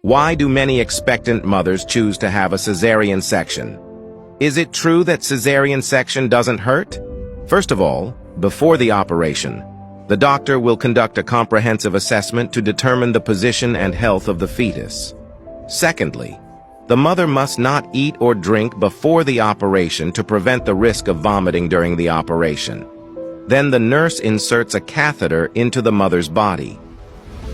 Why do many expectant mothers choose to have a cesarean section? Is it true that cesarean section doesn't hurt? First of all, before the operation, the doctor will conduct a comprehensive assessment to determine the position and health of the fetus. Secondly, the mother must not eat or drink before the operation to prevent the risk of vomiting during the operation. Then the nurse inserts a catheter into the mother's body.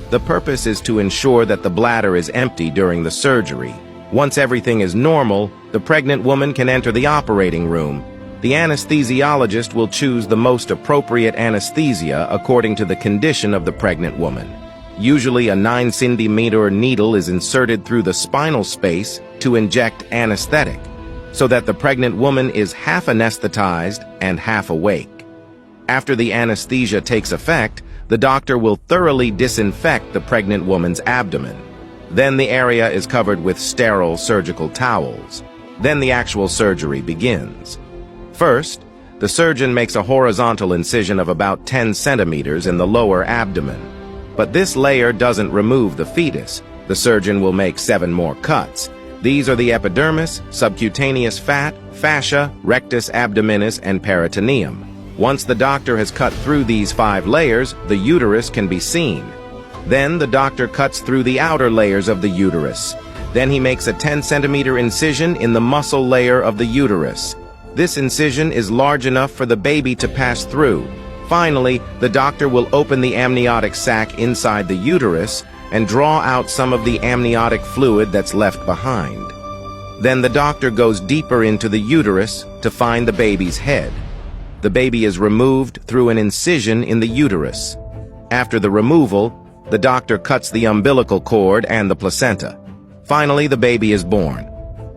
The purpose is to ensure that the bladder is empty during the surgery. Once everything is normal, the pregnant woman can enter the operating room. The anesthesiologist will choose the most appropriate anesthesia according to the condition of the pregnant woman. Usually a 9-centimeter needle is inserted through the spinal space to inject anesthetic, so that the pregnant woman is half anesthetized and half awake. After the anesthesia takes effect, the doctor will thoroughly disinfect the pregnant woman's abdomen. Then the area is covered with sterile surgical towels. Then the actual surgery begins. First, the surgeon makes a horizontal incision of about 10 centimeters in the lower abdomen. But this layer doesn't remove the fetus. The surgeon will make 7 more cuts. These are the epidermis, subcutaneous fat, fascia, rectus abdominis, and peritoneum. Once the doctor has cut through these 5 layers, the uterus can be seen. Then the doctor cuts through the outer layers of the uterus. Then he makes a 10-centimeter incision in the muscle layer of the uterus. This incision is large enough for the baby to pass through. Finally, the doctor will open the amniotic sac inside the uterus and draw out some of the amniotic fluid that's left behind. Then the doctor goes deeper into the uterus to find the baby's head. The baby is removed through an incision in the uterus. After the removal, the doctor cuts the umbilical cord and the placenta. Finally, the baby is born.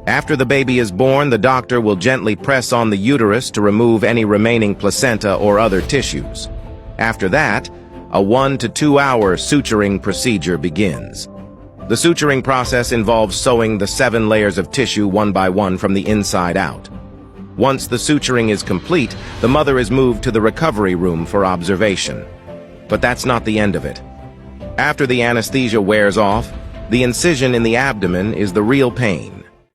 After the baby is born, the doctor will gently press on the uterus to remove any remaining placenta or other tissues. After that, a 1 to 2 hour suturing procedure begins. The suturing process involves sewing the 7 layers of tissue one by one from the inside out. Once the suturing is complete, the mother is moved to the recovery room for observation. But that's not the end of it. After the anesthesia wears off, the incision in the abdomen is the real pain.